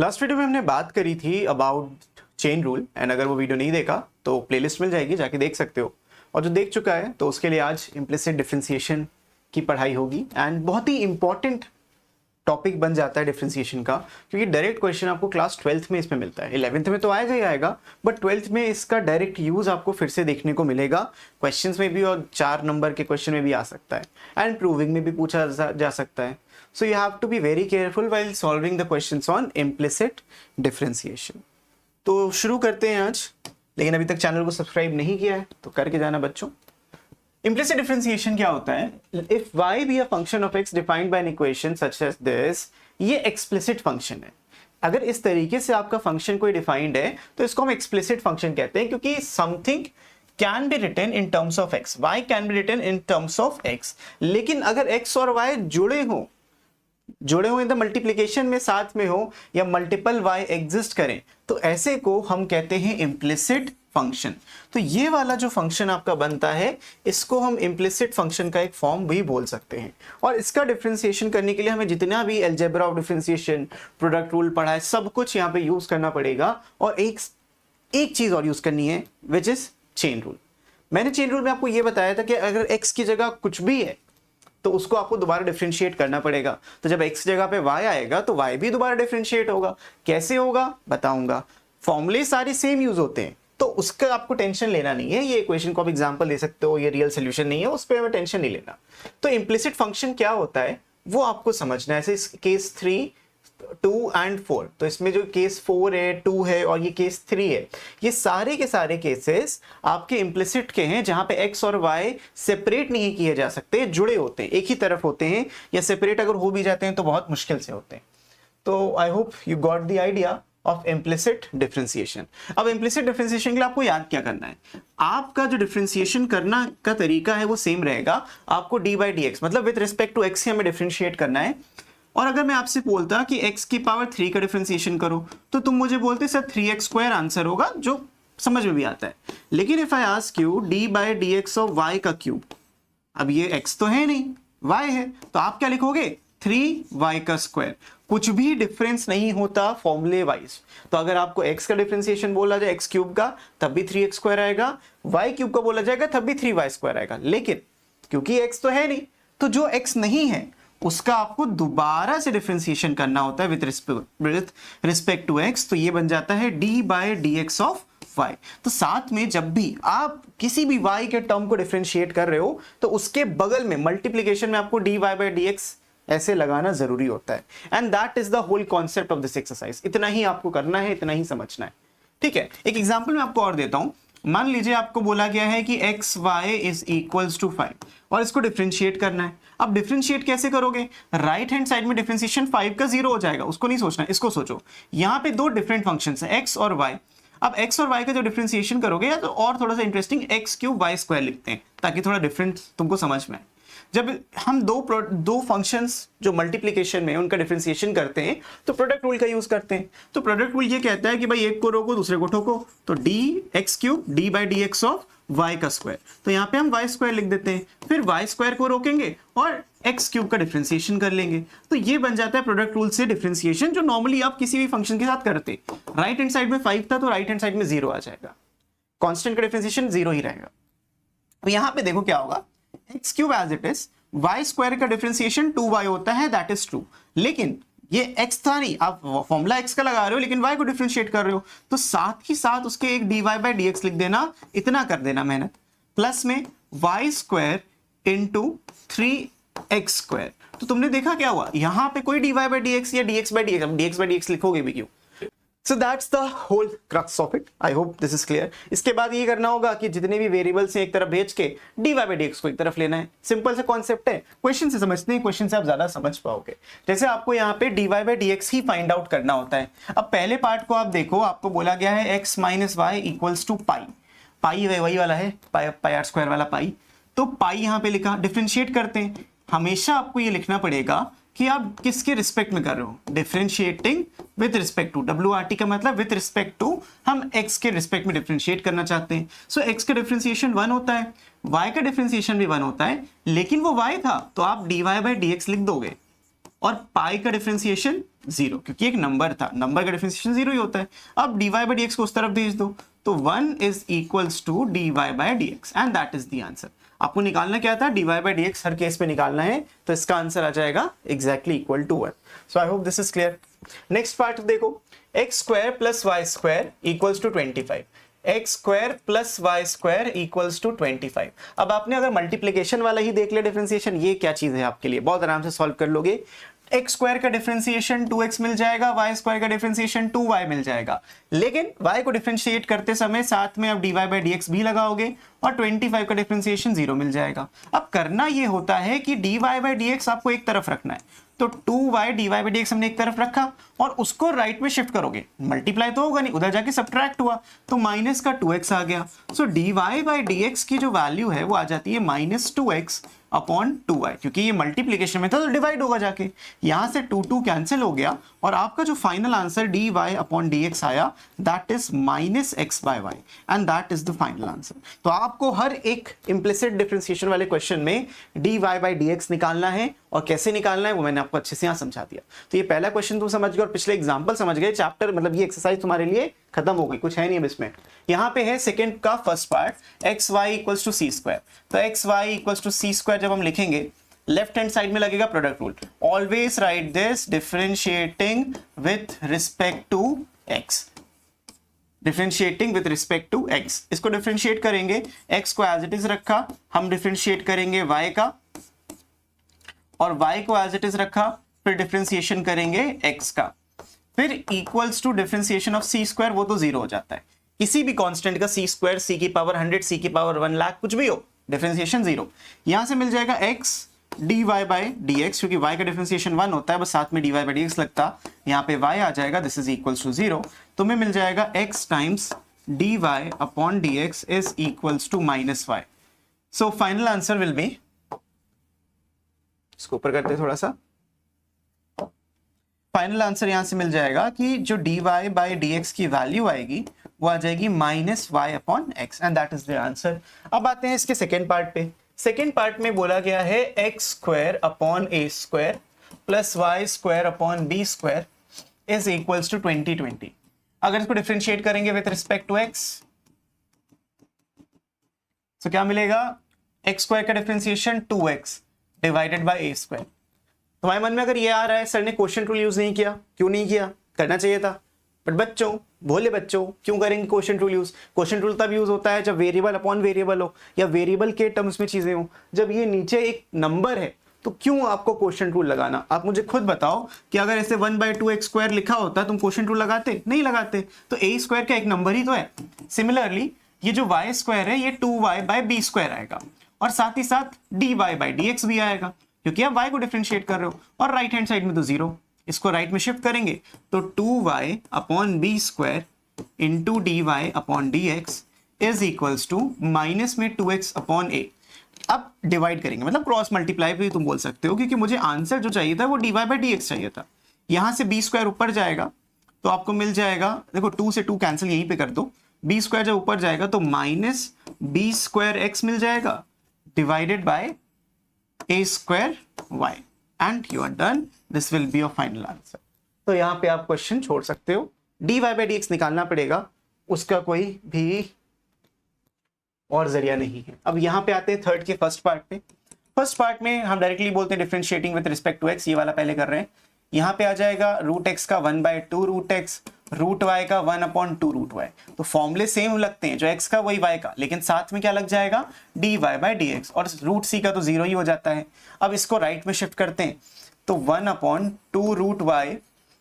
Last video में हमने बात करी थी अबाउट चेन रूल एंड अगर वो वीडियो नहीं देखा तो प्लेलिस्ट मिल जाएगी, जाके देख सकते हो। और जो देख चुका है तो उसके लिए आज इम्प्लिसिट डिफरेंशिएशन की पढ़ाई होगी एंड बहुत ही इंपॉर्टेंट टॉपिक बन जाता है डिफरेंशिएशन का, क्योंकि डायरेक्ट क्वेश्चन आपको क्लास 12th में इसमें मिलता है। 11th में तो आएगा ही आएगा, बट 12th में इसका डायरेक्ट यूज आपको फिर से देखने को मिलेगा क्वेश्चंस में भी, और 4 नंबर के क्वेश्चन में भी आ सकता है एंड प्रूविंग में भी पूछा जा सकता है। So you have to be very careful while solving the questions on implicit differentiation. तो शुरू करते हैं आज, लेकिन अभी तक चैनल को सब्सक्राइब नहीं किया है तो करके जाना बच्चों। Implicit differentiation क्या होता है? If y be a function of x defined by an equation such as this, ये explicit function है। अगर इस तरीके से आपका फंक्शन कोई डिफाइंड है तो इसको हम explicit function कहते हैं, क्योंकि something can be written in terms of x, y can be written in terms of x। लेकिन अगर x और y जुड़े हो इन द मल्टीप्लिकेशन में साथ में हो, या मल्टीपल y एग्जिस्ट करें, तो ऐसे को हम कहते हैं इम्प्लिसिट फंक्शन। तो ये वाला जो फंक्शन आपका बनता है, इसको हम इम्प्लिसिट फंक्शन का एक फॉर्म भी बोल सकते हैं। और इसका डिफरेंशिएशन करने के लिए हमें जितना भी algebra of differentiation, product rule पढ़ा है, सब कुछ यहाँ पे यूज करना पड़ेगा। और एक चीज और यूज करनी है, विच इज चेन रूल। मैंने चेन रूल में आपको ये बताया था कि अगर x की जगह कुछ भी है तो उसको आपको दोबारा डिफरेंशिएट करना पड़ेगा। तो जब x जगह पे y आएगा तो y भी दोबारा डिफरेंशिएट होगा। कैसे होगा बताऊंगा। फॉर्मूले सारे सेम यूज होते हैं, तो उसका आपको टेंशन लेना नहीं है। ये इक्वेशन को आप एग्जांपल दे सकते हो, ये रियल सोल्यूशन नहीं है, उस पर हमें टेंशन नहीं लेना। तो इम्प्लिसिट फंक्शन क्या होता है वो आपको समझना है। ऐसे केस 3, 2 एंड 4, तो इसमें जो केस 4 है, 2 है और ये केस 3 है, ये सारे के सारे केसेस आपके इम्प्लिसिट के हैं, जहां पे x और y सेपरेट नहीं किए जा सकते, जुड़े होते हैं, एक ही तरफ होते हैं, या सेपरेट अगर हो भी जाते हैं तो बहुत मुश्किल से होते हैं। तो I hope you got the idea of implicit differentiation. अब इम्प्लिसिट डिफरेंशिएशन के लिए आपको याद क्या करना है? आपका जो डिफरेंशिएशन करना का तरीका है वो सेम रहेगा। आपको डी बाई डी एक्स, मतलब विद रिस्पेक्ट टू एक्स हमें डिफरेंशिएट करना है। और अगर मैं आपसे बोलता कि x की पावर 3 का डिफरेंशिएशन करो, तो तुम मुझे बोलते सर 3x² आंसर होगा, जो समझ में भी आता है। लेकिन if I ask you d by d x of y का क्यूब, अब ये x तो है नहीं, y है, तो आप क्या लिखोगे? 3y का स्क्वायर। कुछ भी डिफरेंस नहीं होता फॉर्मूले वाइज। तो अगर आपको x का डिफरेंशिएशन बोला जाए x क्यूब का, तब भी 3x² आएगा, y क्यूब का बोला जाएगा तब भी 3y² आएगा। लेकिन क्योंकि x तो है नहीं, तो जो x नहीं है उसका आपको दोबारा से डिफरेंशिएशन करना होता है विद रिस्पेक्ट टू x। तो ये बन जाता है D by d x of y। तो साथ में जब भी आप किसी भी y के टर्म को डिफरेंशिएट कर रहे हो, तो उसके बगल में मल्टीप्लीकेशन में आपको d y by d x ऐसे लगाना जरूरी होता है। And that is the whole concept of this exercise. इतना ही आपको करना है, इतना ही समझना है, ठीक है। एक एग्जाम्पल मैं आपको और देता हूं। मान लीजिए आपको बोला गया है कि x y is equals to 5 और इसको डिफरेंशिएट करना है। अब डिफरेंशिएट कैसे करोगे? राइट हैंड साइड में डिफरेंशिएशन 5 का 0 हो जाएगा, उसको नहीं सोचना, इसको सोचो। यहाँ पे दो डिफरेंट फंक्शंस हैं, एक्स और वाई। अब एक्स और वाई का जो डिफरेंशिएशन करोगे, या तो और थोड़ा सा interesting x cube y square लिखते हैं, ताकि थोड़ा डिफरेंट तुमको समझ में आए। जब हम दो फंक्शंस जो मल्टीप्लिकेशन में उनका डिफरेंशिएशन करते हैं, तो प्रोडक्ट रूल का यूज करते हैं। तो प्रोडक्ट रूल ये कहता है कि भाई एक को रोको दूसरे को ठोको, तो d x cube d by d x of y का स्क्वायर। तो यहाँ पे हम वाई स्क्वायर लिख देते हैं, फिर वाई स्क्वायर को रोकेंगे और एक्स क्यूब का डिफरेंशिएशन कर लेंगे। तो ये बन जाता है प्रोडक्ट रूल से डिफरेंशिएशन, जो नॉर्मली आप किसी भी फंक्शन के साथ करते। राइट हैंड साइड में 5 था तो राइट हैंड साइड में 0 आ जाएगा, कॉन्स्टेंट का डिफरेंशिएशन 0 ही रहेगा। तो यहाँ पे देखो क्या होगा, x cube as it is, y square का डिफरेंशिएशन 2y होता है, दैट इज ट्रू। लेकिन ये x था नहीं, आप फॉर्मूला x का लगा रहे हो लेकिन y को डिफरेंशिएट कर रहे हो, तो साथ ही साथ उसके एक dy बाई डी एक्स लिख देना, इतना कर देना मेहनत, प्लस में वाई स्क्वायर इंटू 3x²। तो तुमने देखा क्या हुआ, यहां पे कोई dy बाई डी एक्स या dx बाई डी एक्स, अब dx बाई डी एक्स लिखोगे भी क्यों? So that's the whole crux of it. I hope this is clear. इसके बाद ये करना होगा कि जितने भी वेरिएबल्स हैं एक तरफ भेज के dy बाई डी एक्स को एक तरफ लेना है। सिंपल सा कॉन्सेप्ट है, क्वेश्चन से समझते हैं, क्वेश्चन से आप ज्यादा समझ पाओगे। जैसे आपको यहाँ पे dy by d x he find out करना होता है। अब पहले पार्ट को आप देखो, आपको बोला गया है x minus y equals to pi. Pi वही वाला है, पाई आर स्क्वायर वाला पाई। तो पाई यहाँ पे लिखा, डिफरेंशिएट करते हैं। हमेशा आपको ये लिखना पड़ेगा कि आप किसके रिस्पेक्ट में कर रहे हो, differentiating with respect to. WRT का मतलब विद रिस्पेक्ट टू, हम x के रिस्पेक्ट में डिफरेंशिएट करना चाहते हैं। सो x का डिफरेंशिएशन 1 होता है, y का डिफरेंशिएशन भी 1 होता है, लेकिन वो y था तो आप dy बाई डी एक्स लिख दोगे। और पाई का डिफरेंशिएशन 0, क्योंकि एक नंबर था, नंबर का डिफरेंशिएशन 0 ही होता है। अब dy by dx को उस तरफ भेज दो, तो 1 is equals to dy by dx and that is the answer. आपको निकालना क्या था, dy by dx हर केस में निकालना है, तो इसका आंसर आ जाएगा exactly equal to 1। So I hope this is clear. Next part देखो, x square plus y square equals to 25, x square plus y square equals to 25। अब आपने अगर मल्टीप्लीकेशन वाला ही देख लिया डिफरेंशिएशन, ये क्या चीज है आपके लिए, बहुत आराम से सॉल्व कर लोगे। एक्स स्क्वायर का डिफरेंशिएशन 2x मिल जाएगा, वाई स्क्वायर का डिफरेंशिएशन 2y मिल जाएगा, लेकिन y को डिफरेंशिएट करते समय साथ में अब dy by dx भी लगाओगे और 25 का डिफरेंशिएशन 0 मिल जाएगा। अब करना ये होता है कि dy by dx आपको एक तरफ रखना है, तो 2y dy by dx हमने एक तरफ रखा और उसको राइट में शिफ्ट करोगे, मल्टीप्लाई तो होगा नहीं, उधर जाके सब्ट्रैक्ट हुआ तो माइनस का 2x आ गया। सो dy by dx की जो वैल्यू है वो आ जाती है -2x अपॉन 2y, क्योंकि ये मल्टीप्लीकेशन में था तो डिवाइड होगा जाके, यहां से 2 कैंसिल हो गया और आपका जो final answer dy upon dx आया that is -x/y and that is the final answer. तो आपको हर एक इंप्लिसिट डिफरेंशिएशन वाले क्वेश्चन में dy by dx निकालना है, और कैसे निकालना है वो मैंने आपको अच्छे से यहां समझा दिया। तो ये पहला क्वेश्चन तुम समझ गए और पिछले एग्जांपल समझ गए, चैप्टर मतलब ये एक्सरसाइज तुम्हारे लिए खत्म हो गई, कुछ है नहीं अब इसमें। यहां पे है सेकंड का first part, x y equals to c square. तो x y equals to c square जब हम लिखेंगे, लेफ्ट हैंड साइड में लगेगा product rule, always right this differentiating with respect to x, differentiating with respect to x. इसको differentiate करेंगे, x को as it is रखा, हम डिफरेंशिएट करेंगे वाई का, और y को एज इट इज रखा, फिर डिफरेंशिएशन करेंगे x का, फिर equals to differentiation of c square, वो तो 0 हो जाता है, किसी भी कांस्टेंट का c स्क्वायर, c की पावर 100, c की पावर 1 लाख, कुछ भी हो, डिफरेंशिएशन 0। यहां से मिल जाएगा x dy by dx, क्योंकि y का डिफरेंशिएशन 1 होता है, बस साथ में dy by dx लगता, यहाँ पे y आ जाएगा, दिस इज इक्वल्स टू 0, तो हमें मिल जाएगा x times dy upon dx is equals to -y। So final answer will be, इसको ऊपर करते हैं थोड़ा सा, फाइनल आंसर यहां से मिल जाएगा कि जो dy by dx की वैल्यू आएगी वो आ जाएगी -y upon x and that is the answer. अब आते हैं इसके सेकेंड पार्ट पे। सेकेंड पार्ट में बोला गया है x square upon a square plus y square upon b square is equals to 2020। अगर इसको डिफरेंशिएट करेंगे विथ रिस्पेक्ट टू एक्स, तो क्या मिलेगा, एक्स स्क्वायर का differentiation 2x divided by a square. तुम्हारे मन में अगर ये आ रहा है सर ने क्वोशिएंट रूल यूज नहीं किया, क्यों नहीं किया, करना चाहिए था, बट बच्चों, भोले बच्चों, क्यों करेंगे quotient rule use? Quotient rule तब यूज होता है जब वेरिएबल अपॉन वेरिएबल हो या वेरिएबल के टर्म्स में चीजें हो। जब ये नीचे एक नंबर है तो क्यों आपको क्वोशिएंट रूल लगाना? आप मुझे खुद बताओ कि अगर ऐसे 1/2x स्क्वायर लिखा होता तुम क्वोशिएंट रूल लगाते? नहीं लगाते। तो ए स्क्वायर का एक नंबर ही तो है। सिमिलरली ये जो y स्क्वायर है ये 2y बाय बी स्क्वायर आएगा, और साथ ही साथ dy बाय dx भी आएगा, क्योंकि आप y को डिफरेंशिएट कर रहे हो, और राइट हैंड साइड में तो 0, इसको राइट में शिफ्ट करेंगे तो 2y upon b square into dy upon dx is equals to minus में 2x अपॉन a। अब डिवाइड करेंगे, मतलब क्रॉस मल्टीप्लाई भी तुम बोल सकते हो, क्योंकि मुझे आंसर जो चाहिए था वो dy बाय dx चाहिए था। यहां से बी स्क्वायर ऊपर जाएगा तो आपको मिल जाएगा, देखो 2 से 2 कैंसिल यहीं पे कर दो, बी स्क्वायर जब ऊपर जाएगा तो माइनस बी स्क्वायर एक्स मिल जाएगा divided by a square y, and you are done, this will be your final answer. तो यहां पे आप क्वेश्चन छोड़ सकते हो, dy बाय dx निकालना पड़ेगा, उसका कोई भी और जरिया नहीं है। अब यहां पे आते हैं थर्ड के फर्स्ट पार्ट पे। फर्स्ट पार्ट में हम डायरेक्टली बोलते हैं differentiating with respect to x, ये वाला पहले कर रहे हैं। यहाँ पे आ जाएगा रूट एक्स का 1/2 रूट एक्स, रूट वाई का 1/2 रूट वाई। तो फॉर्मूले सेम लगते हैं, जो एक्स का वही वाई का, लेकिन साथ में क्या लग जाएगा, dy बाय dx, और रूट सी का तो 0 ही हो जाता है। अब इसको राइट में शिफ्ट करते हैं तो 1/2 root y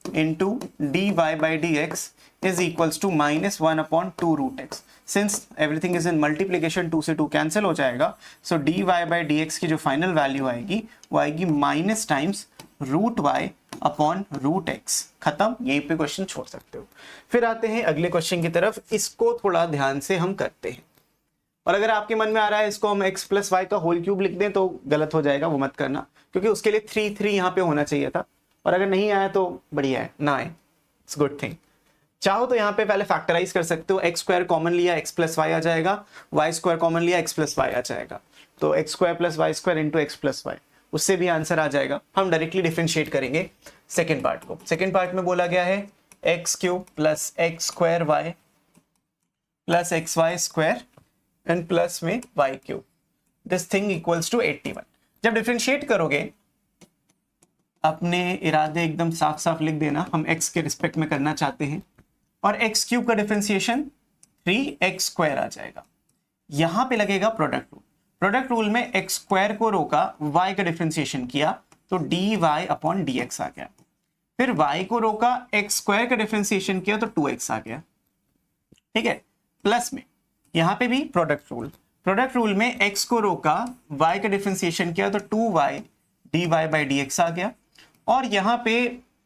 into dy by dx is equals to -1/2 root x. Since everything is in multiplication, 2 से 2 कैंसिल हो जाएगा, सो dy बाय dx की जो फाइनल वैल्यू आएगी वो आएगी minus times root y upon root x. खत्म, यहीं पे क्वेश्चन छोड़ सकते हो। फिर आते हैं अगले क्वेश्चन की तरफ, इसको थोड़ा ध्यान से हम करते हैं। और अगर आपके मन में आ रहा है इसको हम x प्लस वाई का होल क्यूब लिख दें तो गलत हो जाएगा, वो मत करना, क्योंकि उसके लिए 3 यहाँ पे होना चाहिए था, और अगर नहीं आया तो बढ़िया है, ना आए, इट्स गुड थिंग। चाहो तो यहाँ पे पहले फैक्टराइज कर सकते हो, एक्स स्क्वायर कॉमन लिया x प्लस वाई आ जाएगा, वाई स्क्वायर कॉमन लिया x प्लस वाई आ जाएगा, तो x square plus y square into x plus y, उससे भी आंसर आ जाएगा। हम डायरेक्टली डिफरेंशिएट करेंगे सेकेंड पार्ट को। सेकेंड पार्ट में बोला गया है x cube plus x square y plus x y square and plus में y cube, this thing equals to 81। जब डिफरेंशिएट करोगे अपने इरादे एकदम साफ साफ लिख देना, हम x के रिस्पेक्ट में करना चाहते हैं, और x क्यूब का डिफरेंशिएशन 3x स्क्वायर आ जाएगा। यहां पे लगेगा प्रोडक्ट रूल। प्रोडक्ट रूल में x स्क्वायर को रोका, y का डिफरेंशिएशन किया तो dy अपॉन dx आ गया। फिर y को रोका, x स्क्वायर का डिफरेंशिएशन किया तो 2x आ गया। ठीक है, प्लस में यहां पे भी प्रोडक्ट रूल। प्रोडक्ट रूल में x को रोका, y का डिफरेंशिएशन किया तो 2y dy बाई dx आ गया, और यहां पे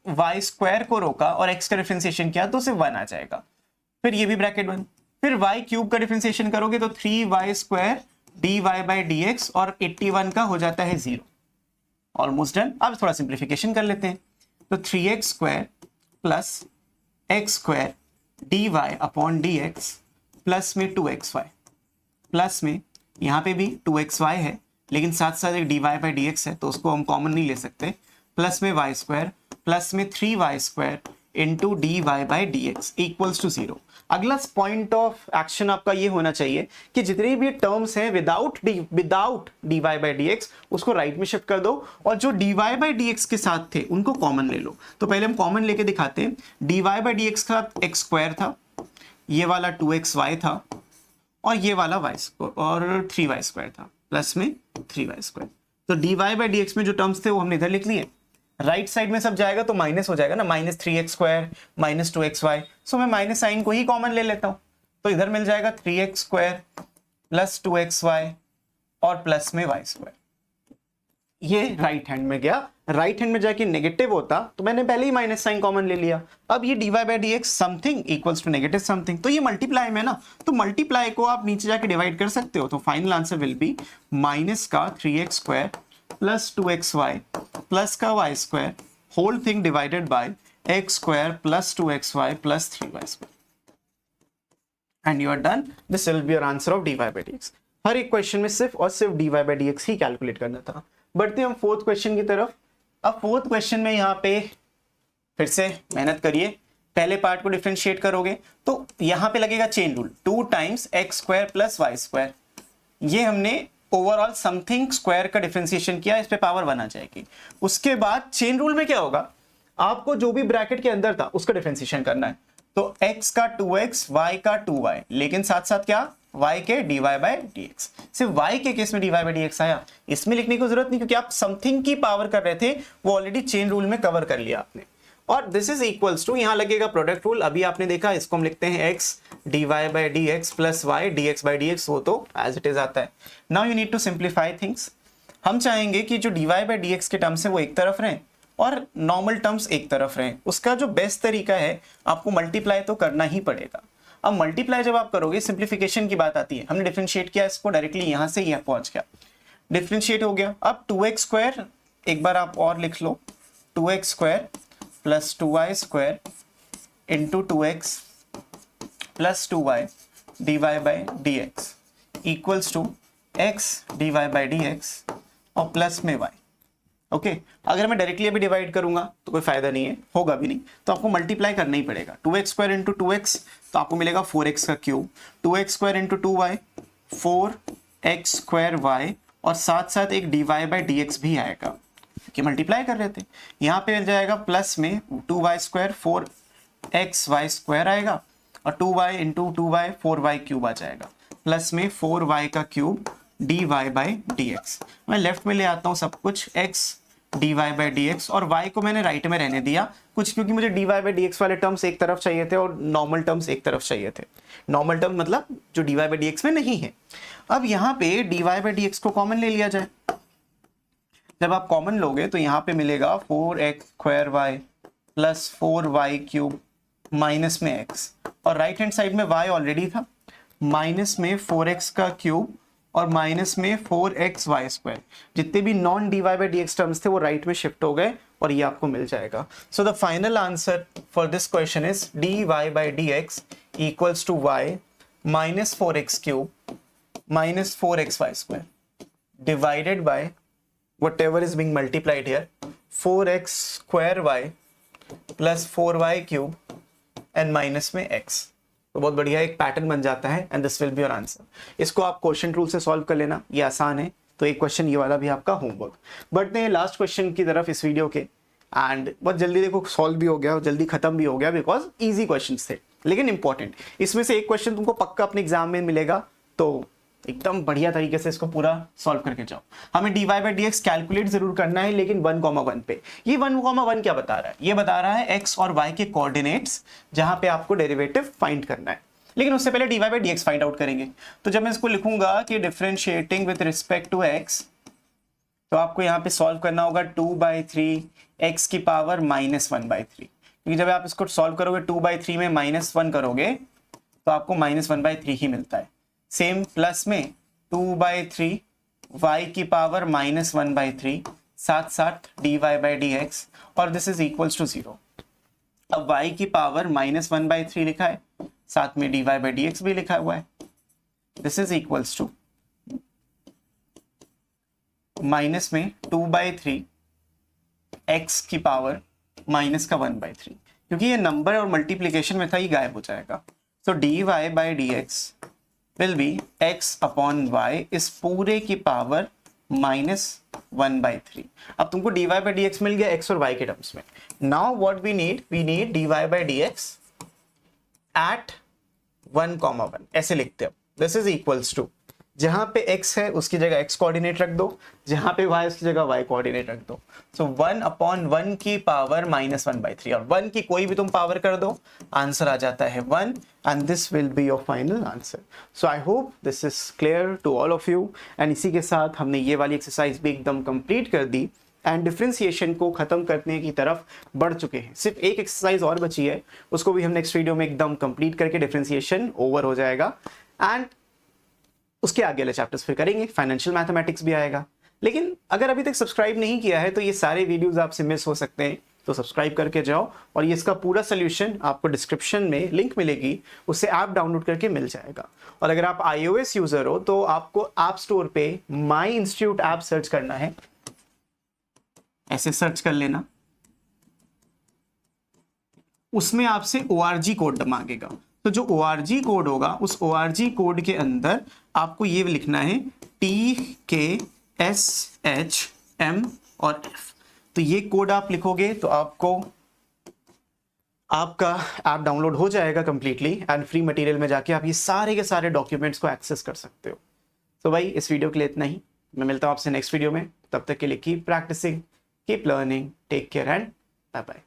y स्क्वायर को रोका और x का डिफरेंशिएशन किया तो सिर्फ 1 आ जाएगा। फिर ये भी ब्रैकेट 1। फिर y क्यूब का डिफरेंशिएशन करोगे तो 3y square dy by dx, और 81 का हो जाता है 0। Almost done. अब थोड़ा सिंप्लीफिकेशन कर लेते हैं, तो 3x square plus x square dy upon dx plus में 2xy, प्लस में यहाँ पे भी 2xy है लेकिन साथ साथ एक dy बाई dx है तो उसको हम कॉमन नहीं ले सकते, प्लस में y स्क्वायर प्लस में 3y square into dy by dx equals to 0। अगला पॉइंट ऑफ एक्शन आपका ये होना चाहिए कि जितने भी टर्म्स हैं विदाउट dy बाई dx उसको राइट में शिफ्ट कर दो, और जो dy बाई dx के साथ थे उनको कॉमन ले लो। तो पहले हम कॉमन लेके दिखाते हैं। dy बाई dx का x स्क्वायर था, ये वाला 2xy था, और ये वाला y स्क्वायर और 3y स्क्वायर था, प्लस में 3y स्क्वायर। तो dy बाई dx में जो टर्म्स थे वो हमने इधर लिख लिए। राइट साइड में सब जाएगा तो माइनस हो जाएगा ना, minus 3x square minus 2xy। सो मैं माइनस साइन को ही कॉमन ले लेता हूं, तो इधर मिल जाएगा 3x स्क्वायर प्लस 2xy और प्लस में y स्क्वायर। ये राइट हैंड में गया। राइट हैंड में जाके नेगेटिव होता तो मैंने पहले ही माइनस साइन कॉमन ले लिया। अब ये dy by dx something equals to negative something, तो ये मल्टीप्लाई में ना, तो मल्टीप्लाई को आप नीचे जाके डिवाइड कर सकते हो। तो final answer will be minus का 3x square plus 2xy plus का y square whole thing divided by x square plus 2xy plus 3y square, and you are done. This will be your answer of dy by dx। हर एक question में सिर्फ और सिर्फ dy by dx ही calculate करना था। बढ़ते हम फोर्थ क्वेश्चन की तरफ। अब फोर्थ क्वेश्चन में यहाँ पे फिर से मेहनत करिए। पहले पार्ट को डिफरेंशिएट करोगे तो यहाँ पे लगेगा chain rule, 2 times x square plus y square. ये हमने ओवरऑल समथिंग स्क्वायर का डिफरेंशिएशन किया, इस पे पावर 1 आ जाएगी। उसके बाद चेन रूल में क्या होगा, आपको जो भी ब्रैकेट के अंदर था उसका डिफरेंशिएशन करना है। तो x का 2x, y का 2y, लेकिन साथ साथ क्या, y के dy बाई dx। सिर्फ y के केस में dy बाई dx आया, इसमें लिखने की जरूरत नहीं क्योंकि आप समथिंग की पावर कर रहे थे, वो ऑलरेडी चेन रूल में कवर कर लिया आपने। और दिस इज इक्वल्स टू, यहां लगेगा प्रोडक्ट रूल। अभी आपने देखा, इसको हम लिखते हैं x dy by dx plus y dx by dx, वो तो एज इट इज आता है। Now you need to simplify things. हम चाहेंगे कि जो dy बाई dx के टर्म्स है वो एक तरफ रहें और नॉर्मल टर्म्स एक तरफ रहें। उसका जो बेस्ट तरीका है, आपको मल्टीप्लाई तो करना ही पड़ेगा। अब मल्टीप्लाई जब आप करोगे, सिंप्लीफिकेशन की बात आती है। हमने डिफरेंशिएट किया इसको डायरेक्टली, यहां से यहां पहुंच गया, डिफरेंशिएट हो गया। अब 2x स्क्वायर एक बार आप और लिख लो, 2x square plus 2y square into 2x plus 2y dy by dx equals to x dy by dx और प्लस में y। ओके, अगर मैं डायरेक्टली अभी डिवाइड करूंगा तो कोई फायदा नहीं है, होगा भी नहीं, तो आपको मल्टीप्लाई करना ही पड़ेगा। 2x स्क्वायर इंटू 2x तो आपको मिलेगा 4x का cube, 2x square into 2y 4x square y, और साथ साथ एक dy बाई dx भी आएगा कि मल्टीप्लाई कर रहे थे। यहाँ पे मिल जाएगा प्लस में 2y स्क्वायर 4xy स्क्वायर आएगा, और 2y into 2y 4y cube आ जाएगा, प्लस में 4y का क्यूब dy बाई dx। मैं लेफ्ट में ले आता हूँ सब कुछ, x dy बाई dx, और y को मैंने राइट में रहने दिया कुछ, क्योंकि मुझे dy बाई dx वाले टर्म्स एक तरफ चाहिए थे और नॉर्मल टर्म्स एक तरफ चाहिए थे। नॉर्मल टर्म मतलब जो dy बाई dx में नहीं है। अब यहाँ पे dy बाई dx को कॉमन ले लिया जाए। जब आप कॉमन लोगे तो यहाँ पे मिलेगा 4x square y plus 4y cube minus में x, और राइट हैंड साइड में y ऑलरेडी था, माइनस में 4x का क्यूब और माइनस में 4xy स्क्वायर। जितने भी non dy by dx terms थे वो राइट में शिफ्ट हो गए और ये आपको मिल जाएगा। So the final answer for this question is dy by dx equals to y minus 4x cube minus 4xy square divided by whatever is being multiplied here, 4x square y plus 4y cube and minus में x। तो बहुत बढ़िया एक pattern बन जाता है and this will be your answer. इसको आप क्वेश्चन रूल से सॉल्व कर लेना, ये आसान है। तो एक क्वेश्चन ये वाला भी आपका होमवर्क। बढ़ते हैं लास्ट क्वेश्चन की तरफ इस वीडियो के, एंड बहुत जल्दी देखो सॉल्व भी हो गया और जल्दी खत्म भी हो गया बिकॉज इजी क्वेश्चंस थे लेकिन इंपॉर्टेंट। इसमें से एक क्वेश्चन तुमको पक्का अपने एग्जाम में मिलेगा, तो एकदम बढ़िया तरीके से इसको पूरा सॉल्व करके जाओ। हमें dy by d x calculate जरूर करना है लेकिन 1,1 पे। ये 1,1 क्या बता रहा है? ये बता रहा है x और y के कोऑर्डिनेट्स जहां पे आपको डेरिवेटिव फाइंड करना है। लेकिन उससे पहले dy by d x find out करेंगे। तो जब मैं इसको लिखूंगा कि differentiating with respect to x, तो आपको यहाँ पे सॉल्व करना होगा 2/3 x की पावर -1/3, क्योंकि जब आप इसको सॉल्व करोगे 2/3 में -1 करोगे तो आपको -1/3 ही मिलता है। सेम प्लस में 2/3 y की पावर -1/3 साथ साथ dy बाई डी एक्स, और दिस इज इक्वल्स टू 0। अब y की पावर -1/3 लिखा है, साथ में dy बाई डी एक्स भी लिखा हुआ है। This is equals to minus में 2/3 x की पावर माइनस का 1/3, क्योंकि ये नंबर और मल्टीप्लीकेशन में था, ये गायब हो जाएगा। So dy by d x will be x upon y इस पूरे की पावर -1/3। अब तुमको dy बाई डी एक्स मिल गया x और y के टर्म्स में। Now what we need dy by d x at 1,1 ऐसे लिखते हैं। दिस इज इक्वल्स टू, जहां पे x है उसकी जगह x कोऑर्डिनेट रख दो, जहां पे y उसकी जगह y कोऑर्डिनेट रख दो। सो 1/1 की पावर -1/3, और 1 की कोई भी तुम पावर कर दो, आंसर आ जाता है 1, and this will be your final answer. So I hope this is clear to all of you. And इसी के साथ हमने ये वाली एक्सरसाइज भी एकदम कंप्लीट कर दी एंड डिफरेंशिएशन को खत्म करने की तरफ बढ़ चुके हैं। सिर्फ एक एक्सरसाइज और बची है, उसको भी हम नेक्स्ट वीडियो में एकदम कंप्लीट करके डिफरेंशिएशन ओवर हो जाएगा, एंड उसके आगे वाले चैप्टर्स फिर करेंगे। फाइनेंशियल मैथमेटिक्स भी आएगा। लेकिन अगर अभी तक सब्सक्राइब नहीं किया है तो ये सारे वीडियोस आपसे मिस हो सकते हैं, तो सब्सक्राइब करके जाओ, और ये इसका पूरा सोल्यूशन आपको डिस्क्रिप्शन में लिंक मिलेगी, उससे ऐप डाउनलोड करके मिल जाएगा। और अगर आप iOS यूजर हो तो आपको ऐप स्टोर पे माई इंस्टीट्यूट ऐप सर्च करना है, ऐसे सर्च कर लेना, उसमें आपसे ORG कोड मांगेगा। तो जो ORG कोड होगा उस ORG कोड के अंदर आपको ये लिखना है TKSHM और F। तो ये कोड आप लिखोगे तो आपको आपका ऐप डाउनलोड हो जाएगा कंप्लीटली, एंड फ्री मटेरियल में जाके आप ये सारे के सारे डॉक्यूमेंट्स को एक्सेस कर सकते हो। तो भाई इस वीडियो के लिए इतना ही, मैं मिलता हूँ आपसे नेक्स्ट वीडियो में। तब तक के लिए keep practising, keep learning, take care and bye bye.